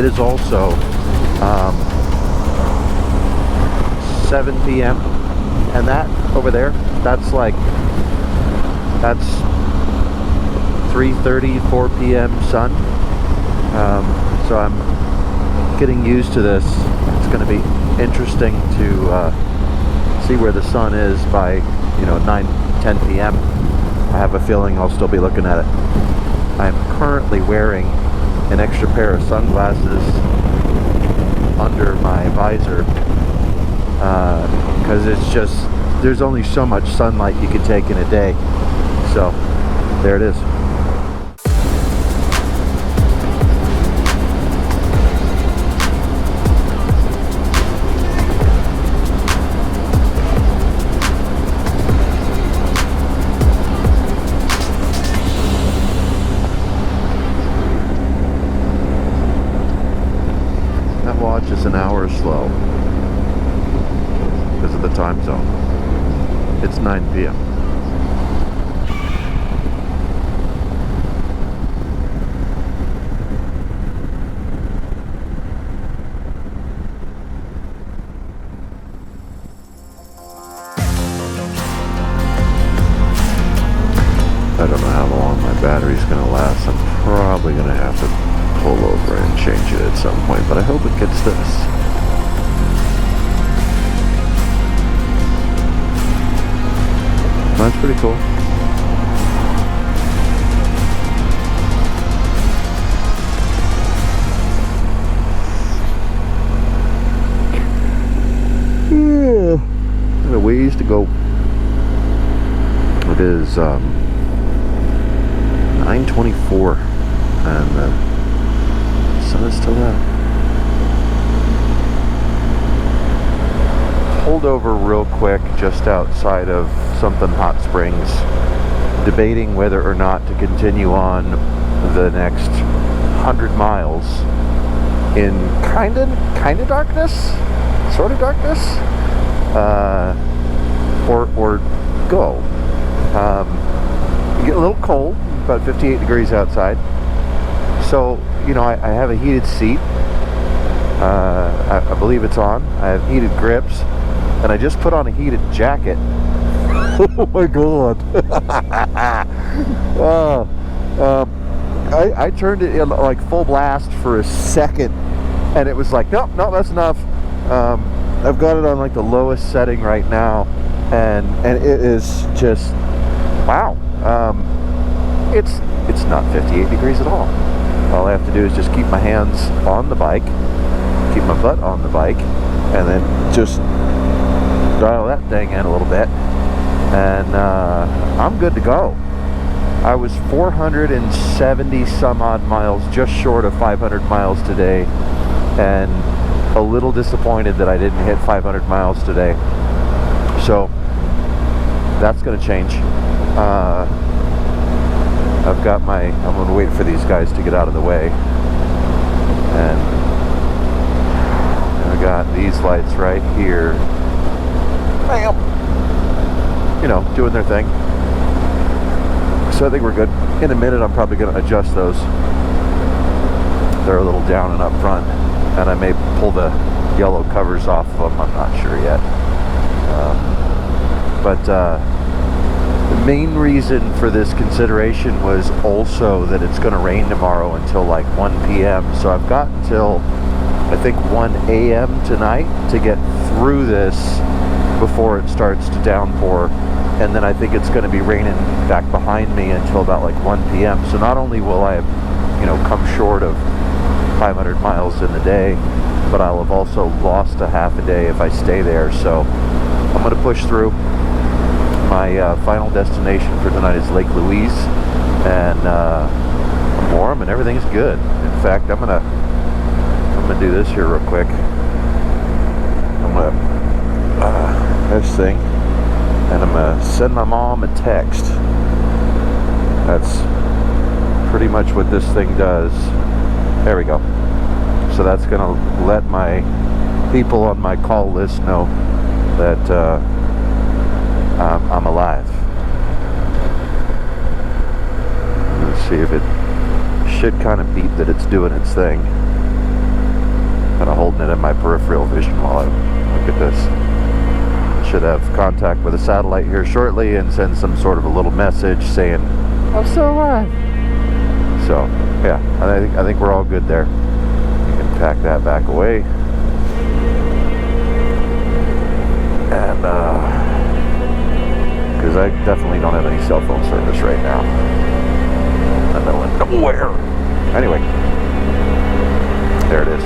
It is also 7 p.m. and that over there, that's 3:30, 4 p.m. sun. So I'm getting used to this. It's going to be interesting to see where the sun is by 9, 10 p.m. I have a feeling I'll still be looking at it. I'm currently wearing an extra pair of sunglasses under my visor because it's just, there's only so much sunlight you can take in a day. So there it is. Is an hour slow because of the time zone. It's 9 p.m. I don't know how long my battery's going to last. I'm probably going to have to pull over and change it at some point, but I hope it gets this. That's pretty cool. Got a ways to go. It is 9:24 and sun is still out. Pulled over real quick just outside of something hot springs, debating whether or not to continue on the next 100 miles in kind of darkness, sort of darkness, or go. You get a little cold, about 58 degrees outside. So, I have a heated seat. I believe it's on. I have heated grips, and I just put on a heated jacket. Oh my god! I turned it in like full blast for a second, and it was like, nope, that's enough. I've got it on like the lowest setting right now, and it is just wow. It's not 58 degrees at all. All I have to do is just keep my hands on the bike, keep my butt on the bike, and then just dial that thing in a little bit, and I'm good to go. I was 470 some odd miles, just short of 500 miles today, and a little disappointed that I didn't hit 500 miles today. So that's going to change. I'm going to wait for these guys to get out of the way. And I got these lights right here. Bam! Doing their thing. So I think we're good. In a minute, I'm probably going to adjust those. They're a little down and up front. And I may pull the yellow covers off of them. I'm not sure yet. The main reason for this consideration was also that it's going to rain tomorrow until like 1 p.m. So I've got until I think 1 a.m. tonight to get through this before it starts to downpour, and then I think it's going to be raining back behind me until about like 1 p.m. So not only will I have come short of 500 miles in the day, but I'll have also lost a half a day if I stay there. So I'm going to push through. My final destination for tonight is Lake Louise, and I'm warm and everything's good. In fact, I'm gonna do this here real quick. I'm gonna this thing, and I'm gonna send my mom a text. That's pretty much what this thing does. There we go. So that's gonna let my people on my call list know that I'm alive. Let's see if it should kind of beep that it's doing its thing. kind of holding it in my peripheral vision while I look at this. Should have contact with a satellite here shortly and send some sort of a little message saying I'm still alive. So yeah, I think we're all good there. You can pack that back away. And because I definitely don't have any cell phone service right now. I'm going nowhere. Anyway, there it is.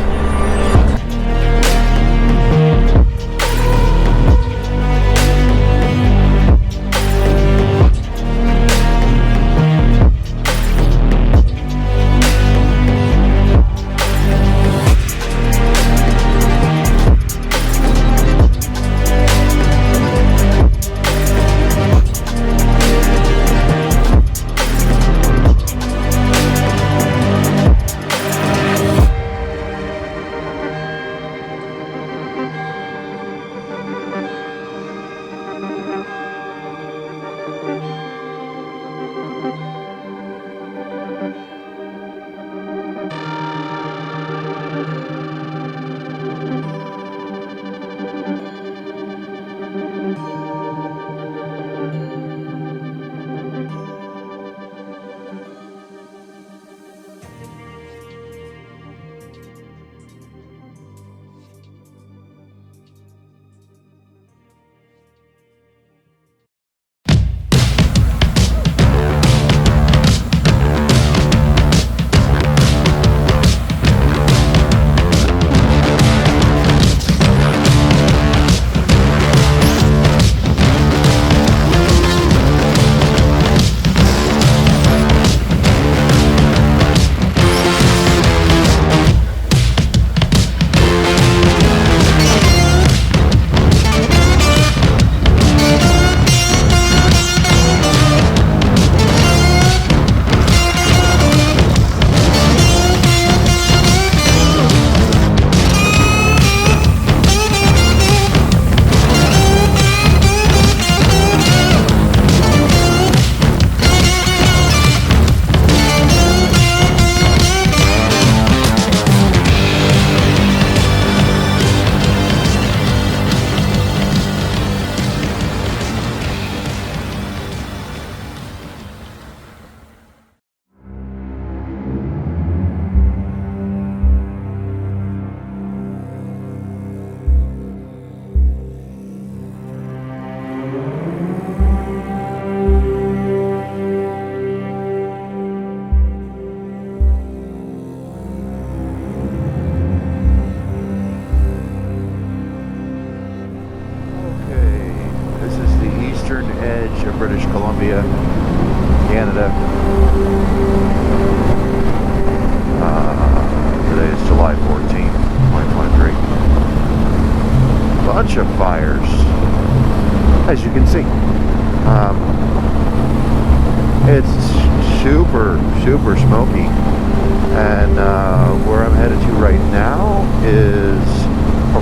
British Columbia, Canada. Today is July 14, 2023. Bunch of fires, as you can see. It's super smoky, and where I'm headed to right now is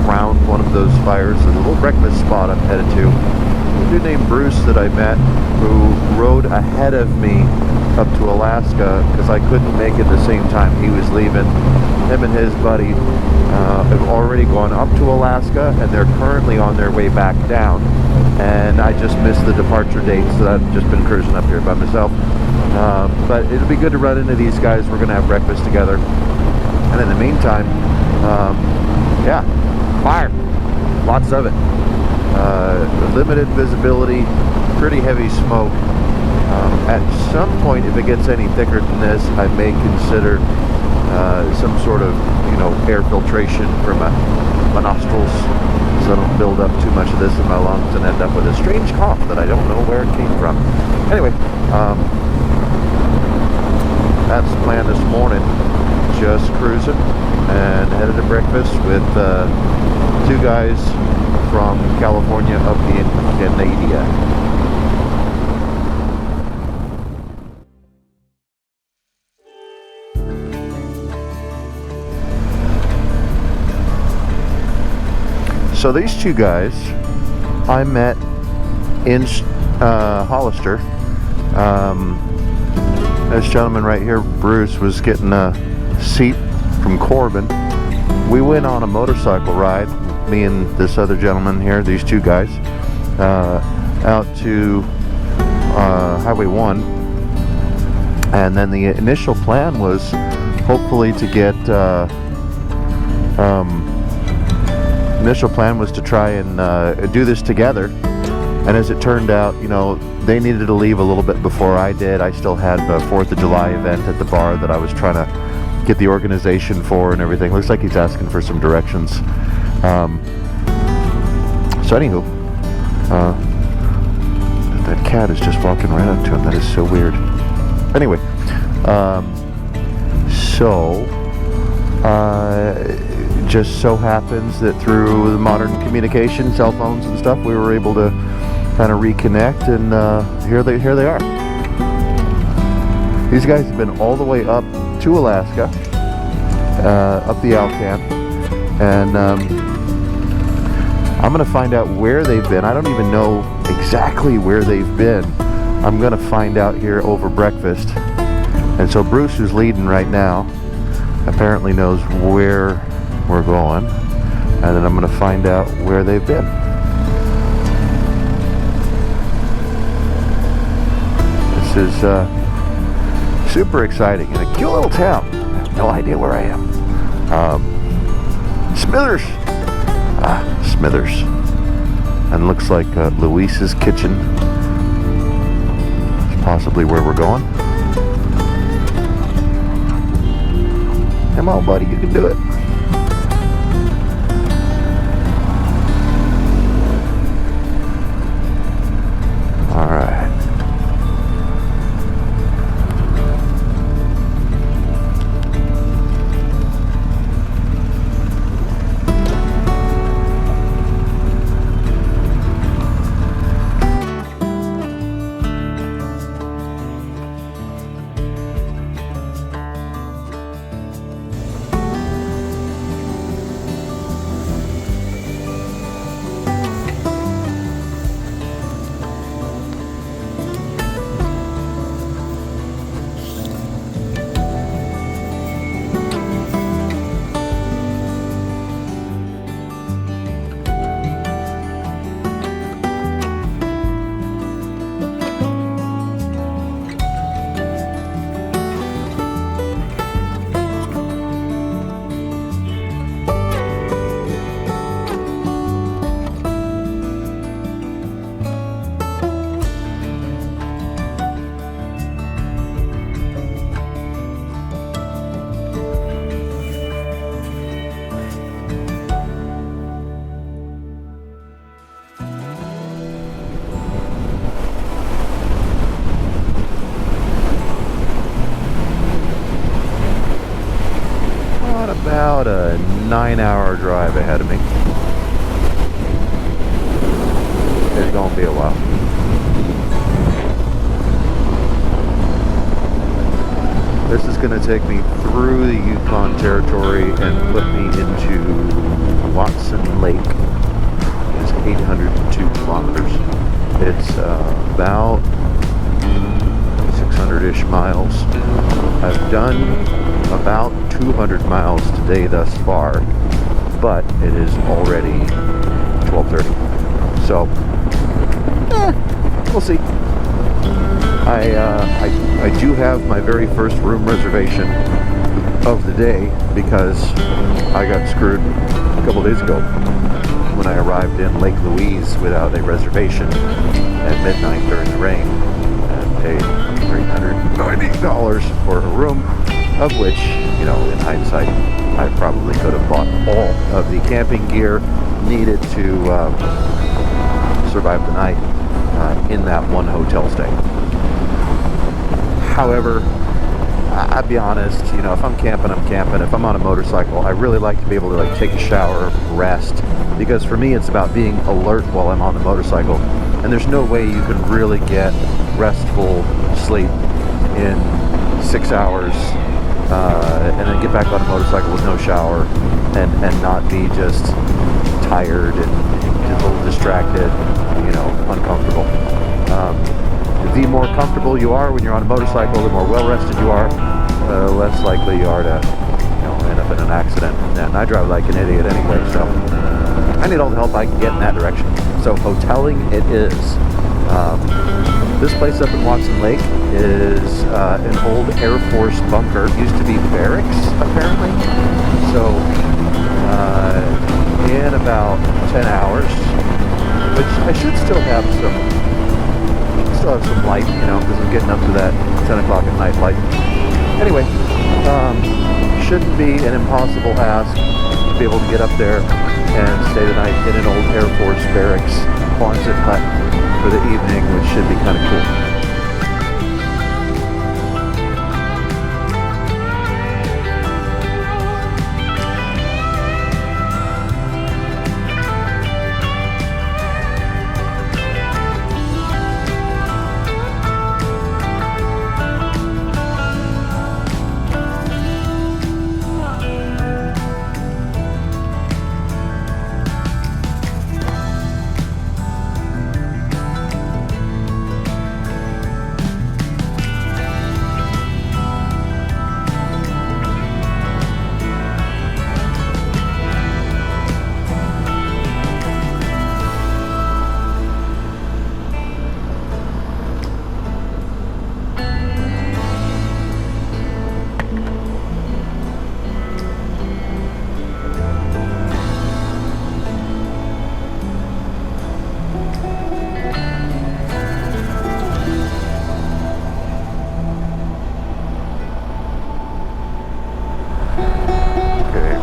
around one of those fires. There's a little breakfast spot I'm headed to. A dude named Bruce that I met who rode ahead of me up to Alaska because I couldn't make it the same time he was leaving. Him and his buddy have already gone up to Alaska, and they're currently on their way back down. And I just missed the departure date, so I've just been cruising up here by myself. But it'll be good to run into these guys. We're going to have breakfast together. And in the meantime, yeah, fire. Lots of it. Limited visibility, pretty heavy smoke. At some point, if it gets any thicker than this, I may consider some sort of, air filtration for my nostrils, so I don't build up too much of this in my lungs and end up with a strange cough that I don't know where it came from. Anyway, that's the plan this morning. Just cruising and headed to breakfast with two guys from California up in Canada. So these two guys I met in Hollister. This gentleman right here, Bruce, was getting a seat from Corbin, we went on a motorcycle ride, me and this other gentleman here, these two guys, out to Highway 1, and then the initial plan was hopefully to get initial plan was to try and do this together, and as it turned out, you know, they needed to leave a little bit before I did. I still had a 4th of July event at the bar that I was trying to get the organization for and everything. Looks like he's asking for some directions. So anywho, that cat is just walking right up to him. That is so weird. Anyway, just so happens that through the modern communication, cell phones and stuff, we were able to kind of reconnect, and here they are. These guys have been all the way up to Alaska, up the Alcan, and I'm gonna find out where they've been. I don't even know exactly where they've been. I'm gonna find out here over breakfast. And so Bruce, who's leading right now, apparently knows where we're going, and then I'm gonna find out where they've been. This is super exciting in a cute little town. I have no idea where I am. Smithers. Smithers. And looks like Luis's kitchen is possibly where we're going. Come on, buddy, you can do it. All right. About a 9-hour drive ahead of me. It's gonna be a while. This is gonna take me through the Yukon Territory and put me into Watson Lake. It's 802 kilometers. It's about 600-ish miles. I've done about 200 miles today thus far, but it is already 12:30. So, we'll see. I do have my very first room reservation of the day because I got screwed a couple days ago when I arrived in Lake Louise without a reservation at midnight during the rain and paid $390 for a room, of which, you know, in hindsight, I probably could have bought all of the camping gear needed to survive the night in that one hotel stay. However, I'll be honest, you know, if I'm camping, I'm camping. If I'm on a motorcycle, I really like to be able to like take a shower, rest, because for me it's about being alert while I'm on the motorcycle, and there's no way you can really get restful sleep in 6 hours and then get back on a motorcycle with no shower and not be just tired and a little distracted, you know, uncomfortable. The more comfortable you are when you're on a motorcycle, the more well-rested you are, less likely you are to, you know, end up in an accident, and I drive like an idiot anyway, so I need all the help I can get in that direction. So hoteling it is. This place up in Watson Lake is an old Air Force bunker. It used to be barracks, apparently. So in about 10 hours, which I should still have some light, you know, because I'm getting up to that 10 o'clock at night light. Anyway, shouldn't be an impossible ask to be able to get up there and stay the night in an old Air Force barracks Quonset hut for the evening, which should be kind of cool.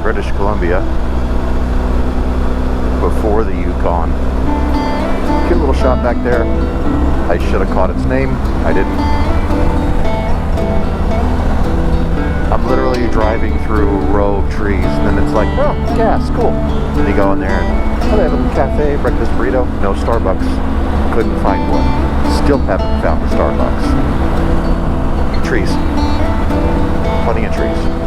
British Columbia before the Yukon. Cute little shop back there. I should have caught its name. I didn't. I'm literally driving through a row of trees, and then it's like, oh, gas, cool. And you go in there, and oh, they have a little cafe, breakfast burrito. No Starbucks. Couldn't find one. Still haven't found a Starbucks. Trees. Plenty of trees.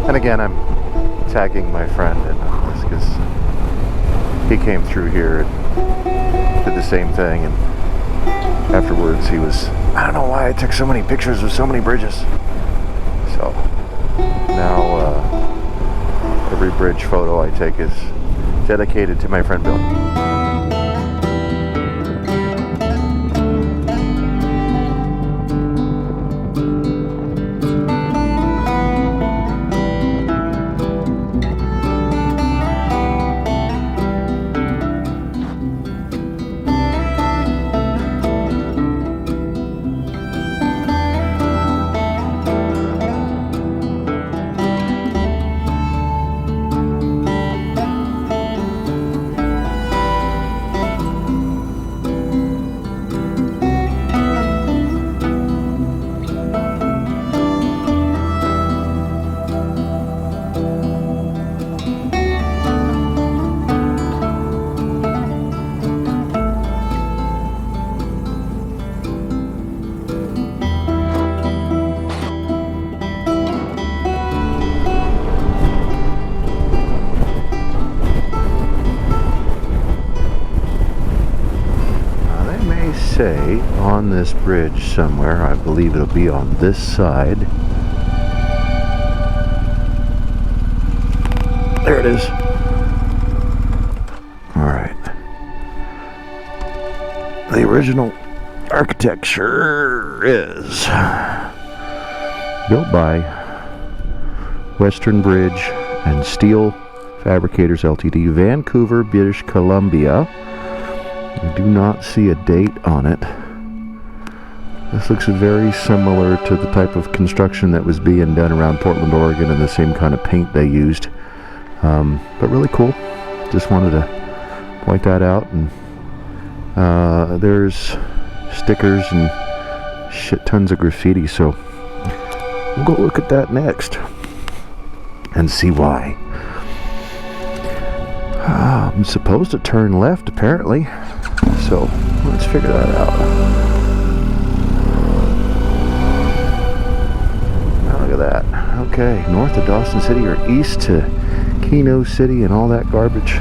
And again, I'm tagging my friend in this because he came through here and did the same thing, and afterwards he was, I don't know why I took so many pictures of so many bridges. So now every bridge photo I take is dedicated to my friend Bill. Say on this bridge somewhere, I believe it'll be on this side. There it is. the original architecture is. Built by Western Bridge and Steel Fabricators Ltd, Vancouver, British Columbia. I do not see a date on it. This looks very similar to the type of construction that was being done around Portland, Oregon, and the same kind of paint they used. But really cool. Just wanted to point that out. And there's stickers and shit tons of graffiti, so we'll go look at that next and see why. I'm supposed to turn left apparently, so let's figure that out. Now look at that. Okay, north of Dawson City or east to Keno City and all that garbage.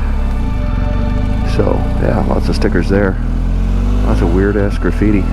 So yeah, lots of stickers there. Lots of weird ass graffiti.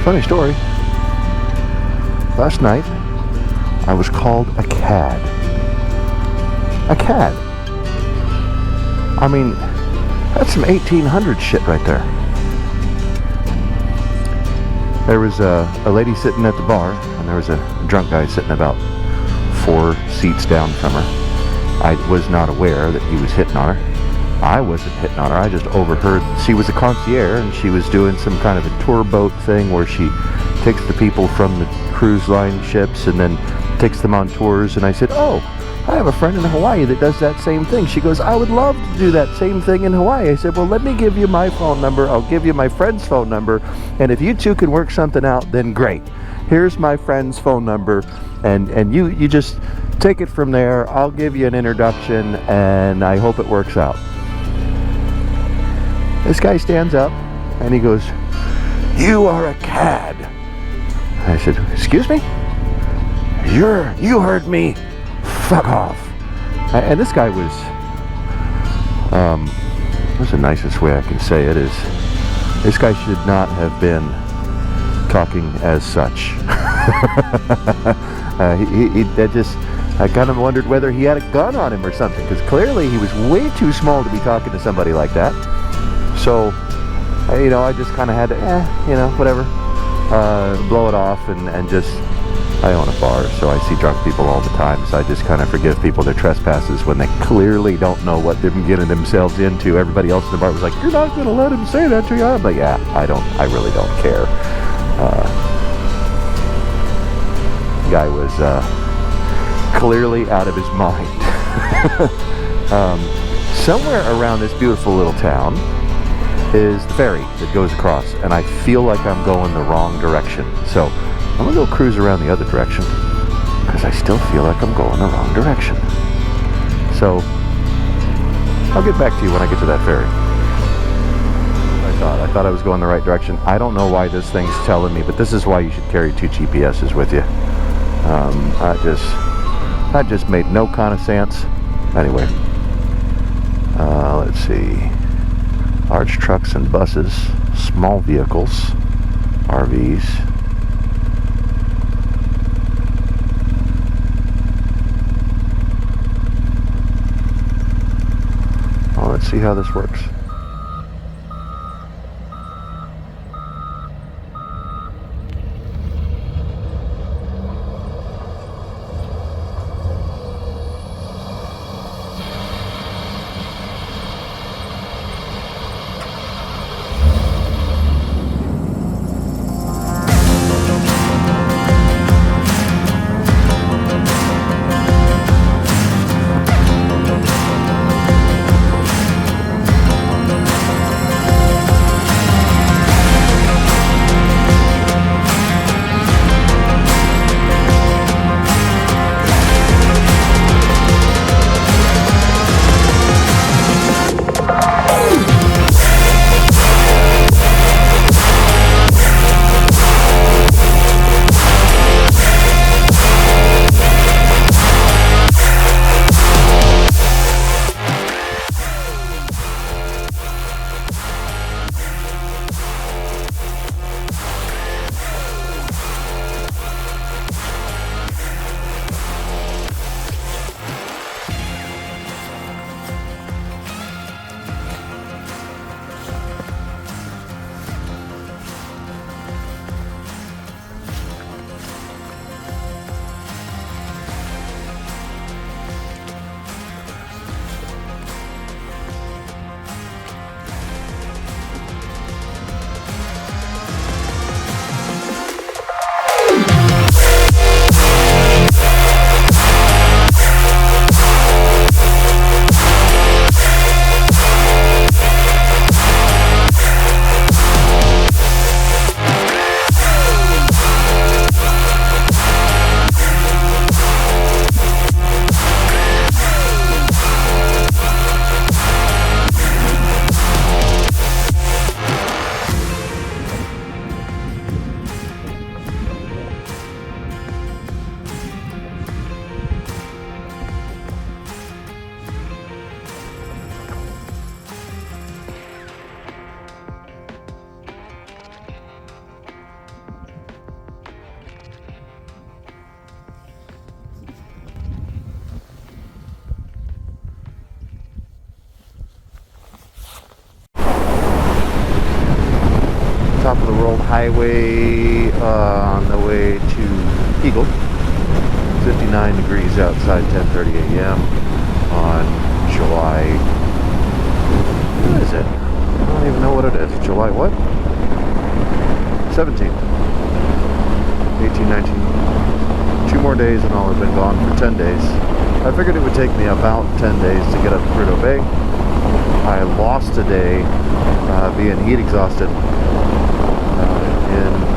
Funny story. Last night, I was called a cad. A cad. I mean, that's some 1800 shit right there. There was a lady sitting at the bar, and there was a drunk guy sitting about 4 seats down from her. I was not aware that he was hitting on her. I wasn't hitting on her, I just overheard. She was a concierge, and she was doing some kind of a tour boat thing where she takes the people from the cruise line ships and then takes them on tours, and I said, oh, I have a friend in Hawaii that does that same thing. She goes, I would love to do that same thing in Hawaii. I said, well, let me give you my phone number. I'll give you my friend's phone number, and if you two can work something out, then great. Here's my friend's phone number, and you just take it from there. I'll give you an introduction, and I hope it works out. This guy stands up, and he goes, you are a cad. I said, excuse me? You heard me. Fuck off. And this guy was, what's the nicest way I can say it is, this guy should not have been talking as such. I kind of wondered whether he had a gun on him or something, because clearly he was way too small to be talking to somebody like that. So, you know, I just kind of had to, you know, whatever, blow it off and just, I own a bar, so I see drunk people all the time, so I just kind of forgive people their trespasses when they clearly don't know what they're getting themselves into. Everybody else in the bar was like, you're not going to let him say that to you? I'm like, yeah, I really don't care. Guy was clearly out of his mind. Somewhere around this beautiful little town is the ferry that goes across, and I feel like I'm going the wrong direction. So I'm gonna go cruise around the other direction because I still feel like I'm going the wrong direction. So I'll get back to you when I get to that ferry. I thought I was going the right direction. I don't know why this thing's telling me, but this is why you should carry 2 GPSs with you. That just made no kind of sense. Anyway, let's see. Large trucks and buses, small vehicles, RVs. Well, let's see how this works. Top of the world highway on the way to Eagle. 59 degrees outside, 10:30 a.m. on July, what is it? I don't even know what it is. July what? 17th. 18, 19, 2 more days and I'll have been gone for 10 days. I figured it would take me about 10 days to get up to Prudhoe Bay. I lost a day being heat exhausted in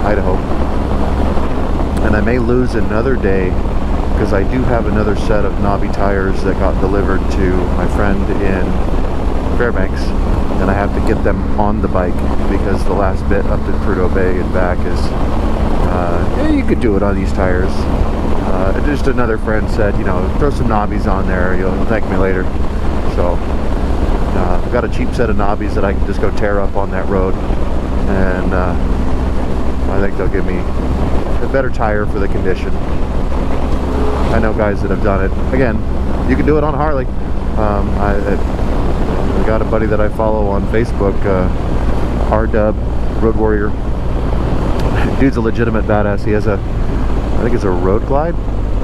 Idaho. And I may lose another day because I do have another set of knobby tires that got delivered to my friend in Fairbanks, and I have to get them on the bike because the last bit up to Prudhoe Bay and back is yeah, you could do it on these tires. Just another friend said, you know, throw some knobbies on there, you'll thank me later. So I've got a cheap set of knobbies that I can just go tear up on that road, and I think they'll give me a better tire for the condition. I know guys that have done it. Again, you can do it on a Harley. I got a buddy that I follow on Facebook, RW Road Warrior. Dude's a legitimate badass. He has a, I think it's a road glide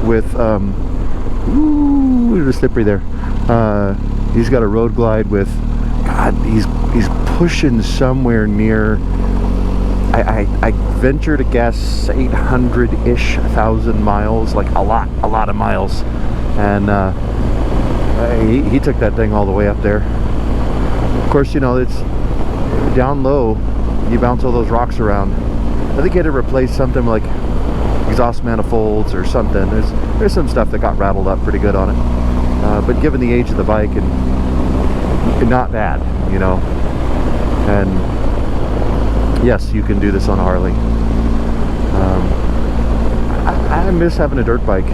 with ooh, it's slippery there. He's got a road glide with, God, he's pushing somewhere near, I venture to guess 800-ish thousand miles, like a lot of miles. And he took that thing all the way up there. Of course, you know, it's down low, you bounce all those rocks around. I think he had to replace something like exhaust manifolds or something. There's some stuff that got rattled up pretty good on it. But given the age of the bike, and not bad, you know. And yes, you can do this on a Harley. I miss having a dirt bike,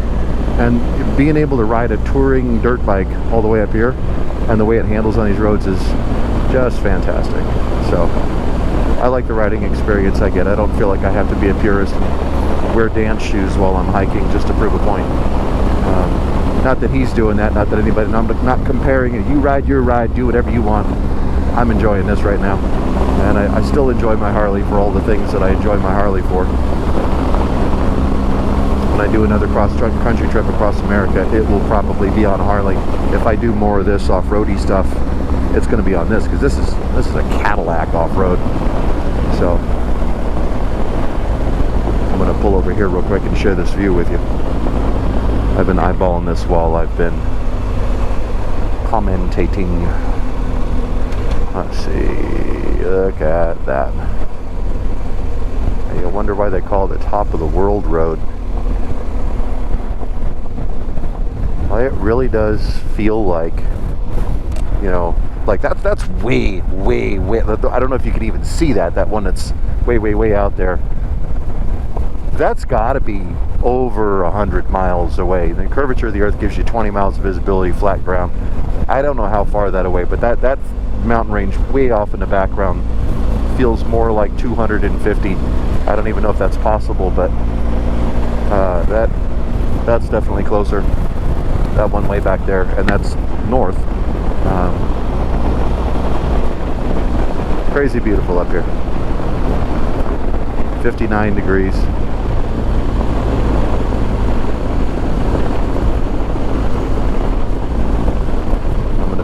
and being able to ride a touring dirt bike all the way up here, and the way it handles on these roads is just fantastic. So I like the riding experience I get. I don't feel like I have to be a purist and wear dance shoes while I'm hiking just to prove a point. Not that he's doing that, not that anybody, I'm not comparing it. You ride your ride, do whatever you want. I'm enjoying this right now. And I still enjoy my Harley for all the things that I enjoy my Harley for. When I do another cross-country trip across America, it will probably be on Harley. If I do more of this off-roady stuff, it's going to be on this, because this is a Cadillac off-road. So I'm going to pull over here real quick and share this view with you. I've been eyeballing this while I've been commentating. Let's see, look at that. I wonder why they call it the top of the world road. Well, it really does feel like, you know, like that's way, I don't know if you can even see that one that's way out there. That's got to be over 100 miles away. The curvature of the earth gives you 20 miles of visibility, flat ground. I don't know how far that away, but that mountain range way off in the background feels more like 250. I don't even know if that's possible, but that's definitely closer. That one way back there, and that's north. Crazy beautiful up here. 59 degrees.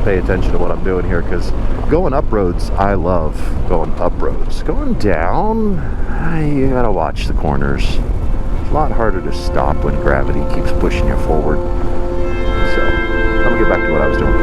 Pay attention to what I'm doing here, because going up roads, I love going up roads. Going down, you gotta watch the corners. It's a lot harder to stop when gravity keeps pushing you forward. So I'm gonna get back to what I was doing.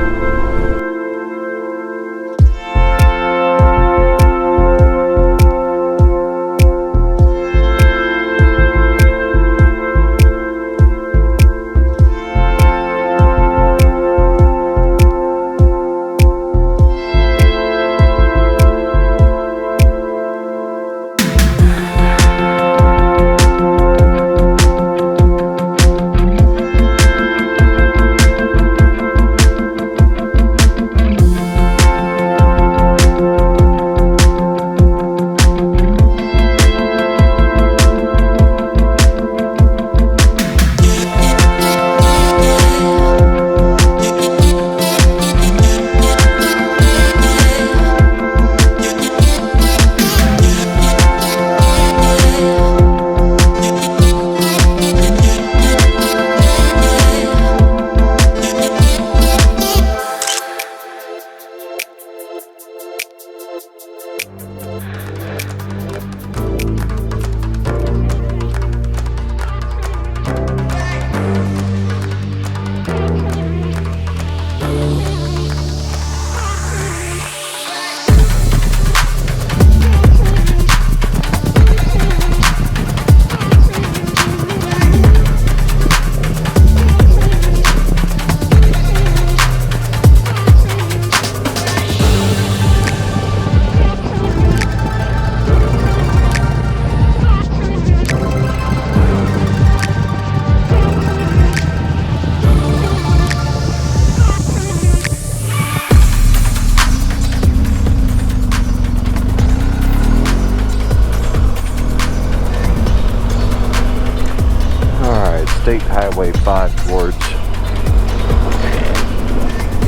Highway 5 towards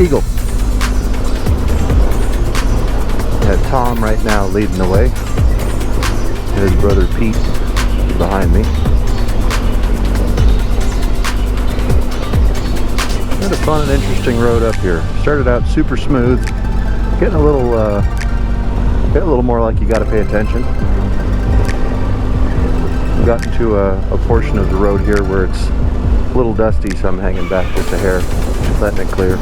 Eagle. Got Tom right now leading the way. His brother Pete behind me. Had a fun and interesting road up here. Started out super smooth, getting a little more like you got to pay attention. We've gotten to a portion of the road here where it's a little dusty, so I'm hanging back just a hair, letting it clear.